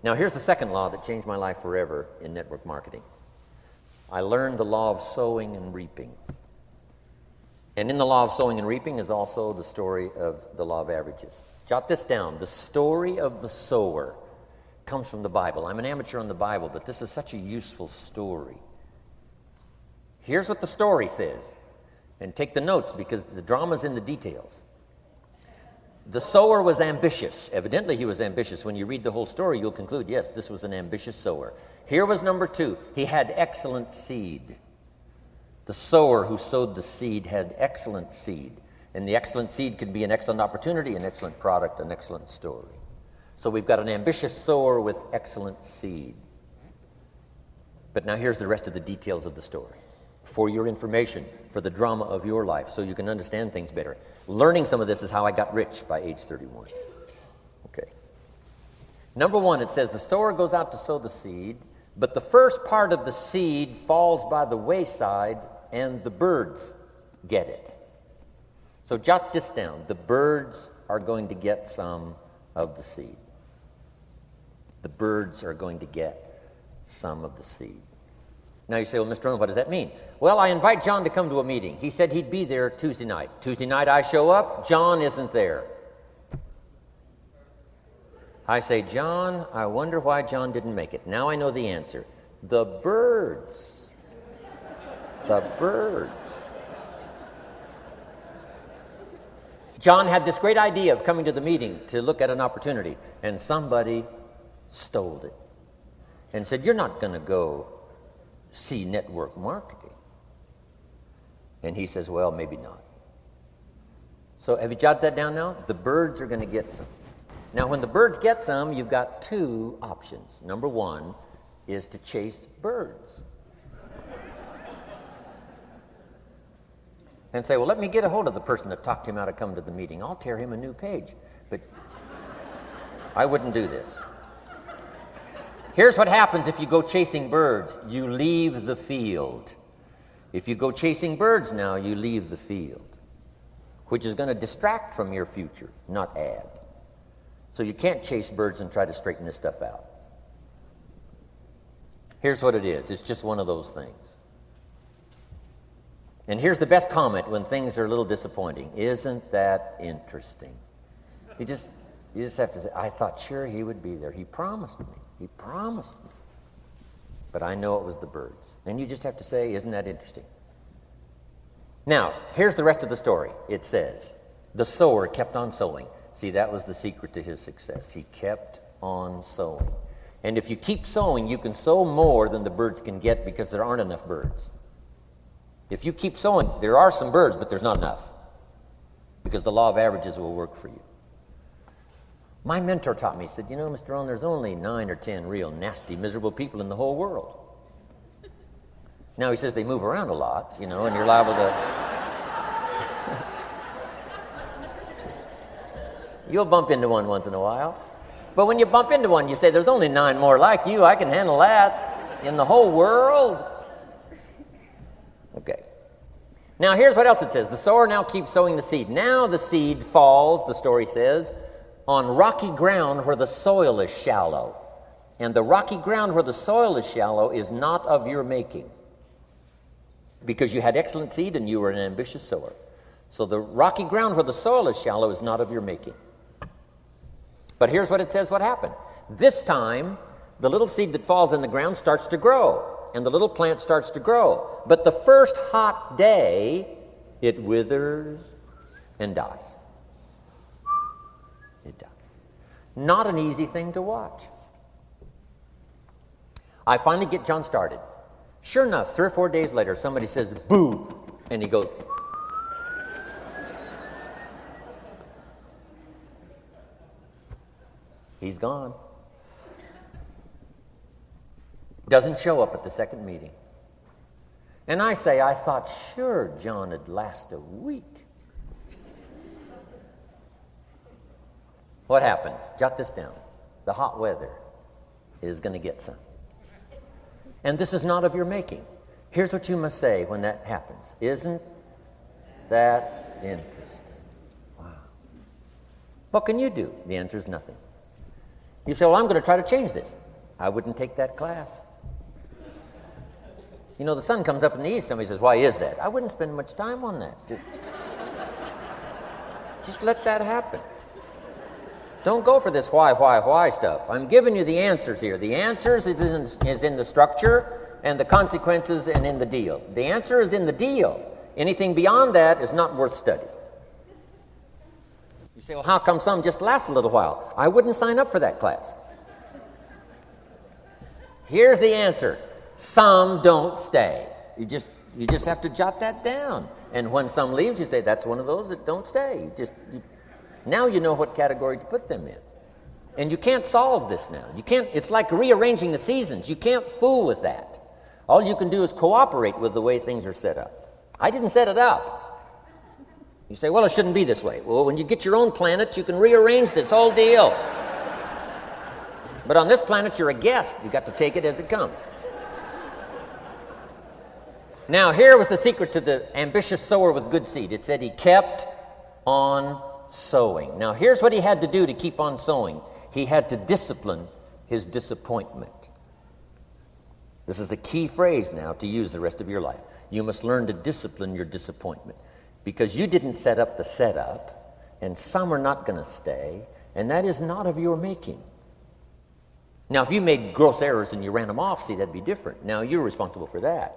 Now, here's the second law that changed my life forever in network marketing. I learned the law of sowing and reaping. And in the law of sowing and reaping is also the story of the law of averages. Jot this down. The story of the sower comes from the Bible. I'm an amateur on the Bible, but this is such a useful story. Here's what the story says. And take the notes because the drama's in the details. The sower was ambitious. Evidently, he was ambitious. When you read the whole story, you'll conclude, yes, this was an ambitious sower. Here was number two. He had excellent seed. The sower who sowed the seed had excellent seed. And the excellent seed could be an excellent opportunity, an excellent product, an excellent story. So we've got an ambitious sower with excellent seed. But now here's the rest of the details of the story. For your information, for the drama of your life, so you can understand things better. Learning some of this is how I got rich by age 31. Okay. Number one, it says the sower goes out to sow the seed, but the first part of the seed falls by the wayside and the birds get it. So jot this down. The birds are going to get some of the seed. The birds are going to get some of the seed. Now you say, well, Mr. Rohn, what does that mean? Well, I invite John to come to a meeting. He said he'd be there Tuesday night. Tuesday night I show up, John isn't there. I say, John, I wonder why John didn't make it. Now I know the answer. The birds. The birds. John had this great idea of coming to the meeting to look at an opportunity, and somebody stole it and said, you're not going to go see network marketing. And he says, well, maybe not. So have you jotted that down now? The birds are going to get some. Now, when the birds get some, you've got two options. Number one is to chase birds. And say, well, let me get a hold of the person that talked him out of coming to the meeting. I'll tear him a new page. But I wouldn't do this. Here's what happens if you go chasing birds. You leave the field. If you go chasing birds now, you leave the field, which is going to distract from your future, not add. So you can't chase birds and try to straighten this stuff out. Here's what it is. It's just one of those things. And here's the best comment when things are a little disappointing. Isn't that interesting? You just have to say, I thought sure he would be there. He promised me. He promised me. But I know it was the birds. And you just have to say, isn't that interesting? Now, here's the rest of the story. It says, the sower kept on sowing. See, that was the secret to his success. He kept on sowing. And if you keep sowing, you can sow more than the birds can get because there aren't enough birds. If you keep sowing, there are some birds, but there's not enough because the law of averages will work for you. My mentor taught me, he said, you know, Mr. Rohn, there's only 9 or 10 real nasty, miserable people in the whole world. Now, he says they move around a lot, you know, and you're liable to... You'll bump into one once in a while. But when you bump into one, you say, there's only 9 more like you. I can handle that in the whole world. Okay. Now, here's what else it says. The sower now keeps sowing the seed. Now the seed falls, the story says, on rocky ground where the soil is shallow. And the rocky ground where the soil is shallow is not of your making, because you had excellent seed and you were an ambitious sower. So the rocky ground where the soil is shallow is not of your making. But here's what it says what happened. This time, the little seed that falls in the ground starts to grow, and the little plant starts to grow. But the first hot day, it withers and dies. It dies. Not an easy thing to watch. I finally get John started. Sure enough, 3 or 4 days later, somebody says, boo, and he goes, he's gone. Doesn't show up at the second meeting. And I say, I thought sure John would last a week. What happened? Jot this down. The hot weather is going to get some. And this is not of your making. Here's what you must say when that happens. Isn't that interesting? Wow. What can you do? The answer is nothing. You say, well, I'm going to try to change this. I wouldn't take that class. You know, the sun comes up in the east. Somebody says, why is that? I wouldn't spend much time on that. Just let that happen. Don't go for this why stuff. I'm giving you the answers here. The answers is in the structure and the consequences and in the deal. The answer is in the deal. Anything beyond that is not worth study. You say, well, how come some just last a little while? I wouldn't sign up for that class. Here's the answer. Some don't stay. You just have to jot that down. And when some leaves, you say, that's one of those that don't stay. Now you know what category to put them in. And you can't solve this now. You can't. It's like rearranging the seasons. You can't fool with that. All you can do is cooperate with the way things are set up. I didn't set it up. You say, well, it shouldn't be this way. Well, when you get your own planet, you can rearrange this whole deal. But on this planet, you're a guest. You got to take it as it comes. Now, here was the secret to the ambitious sower with good seed. It said he kept on sowing. Now, here's what he had to do to keep on sowing. He had to discipline his disappointment. This is a key phrase now to use the rest of your life. You must learn to discipline your disappointment because you didn't set up the setup, and some are not going to stay, and that is not of your making. Now, if you made gross errors and you ran them off, see, that'd be different. Now, you're responsible for that.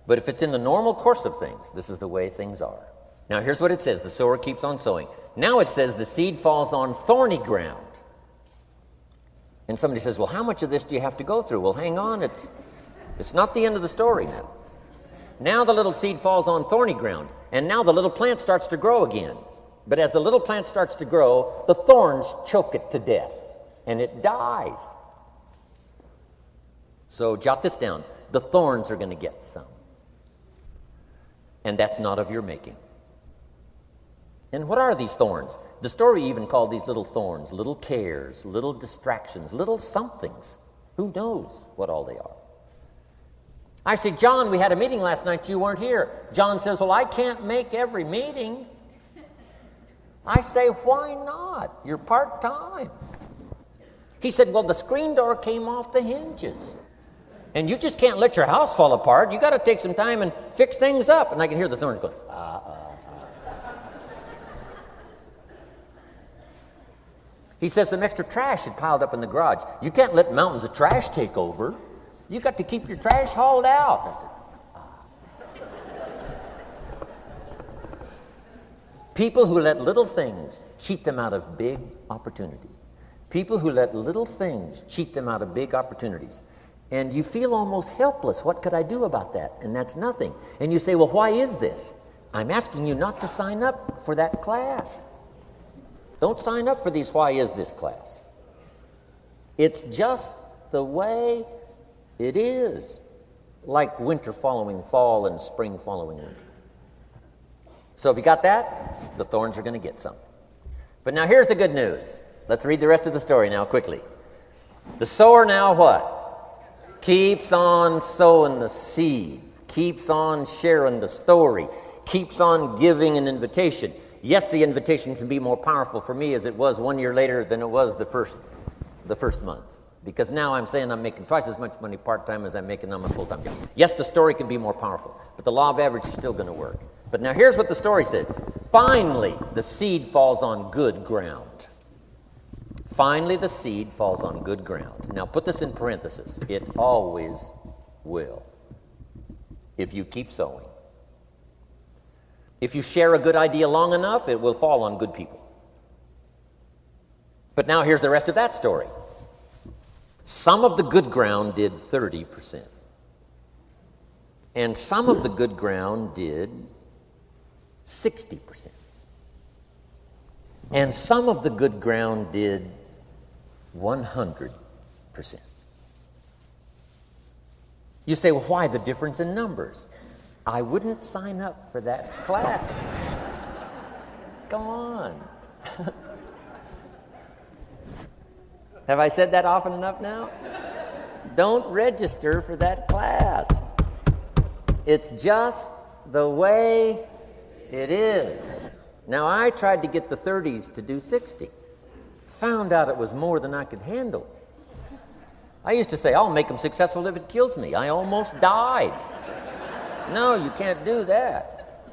But if it's in the normal course of things, this is the way things are. Now, here's what it says. The sower keeps on sowing. Now it says the seed falls on thorny ground. And somebody says, well, how much of this do you have to go through? Well, hang on. It's not the end of the story now. Now the little seed falls on thorny ground. And now the little plant starts to grow again. But as the little plant starts to grow, the thorns choke it to death. And it dies. So jot this down. The thorns are going to get some. And that's not of your making. And what are these thorns? The story even called these little thorns, little cares, little distractions, little somethings. Who knows what all they are? I say, John, we had a meeting last night. You weren't here. John says, well, I can't make every meeting. I say, why not? You're part-time. He said, well, the screen door came off the hinges. And you just can't let your house fall apart. You got to take some time and fix things up. And I can hear the thorns going, He says some extra trash had piled up in the garage. You can't let mountains of trash take over. You got to keep your trash hauled out. People who let little things cheat them out of big opportunities. People who let little things cheat them out of big opportunities. And you feel almost helpless. What could I do about that? And that's nothing. And you say, well, why is this? I'm asking you not to sign up for that class. Don't sign up for these why is this class. It's just the way it is. Like winter following fall and spring following winter. So if you got that, the thorns are going to get some. But now here's the good news. Let's read the rest of the story now quickly. The sower now what? Keeps on sowing the seed, keeps on sharing the story, keeps on giving an invitation. Yes, the invitation can be more powerful for me as it was 1 year later than it was the first month. Because now I'm saying I'm making twice as much money part-time as I'm making on my full-time job. Yes, the story can be more powerful, but the law of average is still going to work. But now here's what the story said. Finally, the seed falls on good ground. Finally, the seed falls on good ground. Now, put this in parentheses. It always will, if you keep sowing. If you share a good idea long enough, it will fall on good people. But now here's the rest of that story. Some of the good ground did 30%. And some of the good ground did 60%. And some of the good ground did 100%. You say, well, why the difference in numbers? I wouldn't sign up for that class. Go on. Have I said that often enough now? Don't register for that class. It's just the way it is. Now, I tried to get the 30s to do 60. found out it was more than I could handle. I used to say, I'll make them successful if it kills me. I almost died. No, you can't do that.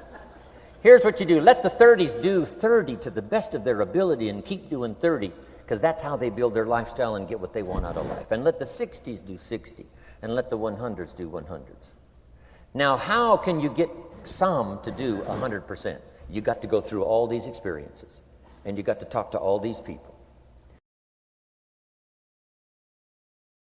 Here's what you do. Let the 30s do 30 to the best of their ability and keep doing 30, because that's how they build their lifestyle and get what they want out of life. And let the 60s do 60, and let the 100s do 100s. Now, how can you get some to do 100%? You got to go through all these experiences, and you got to talk to all these people.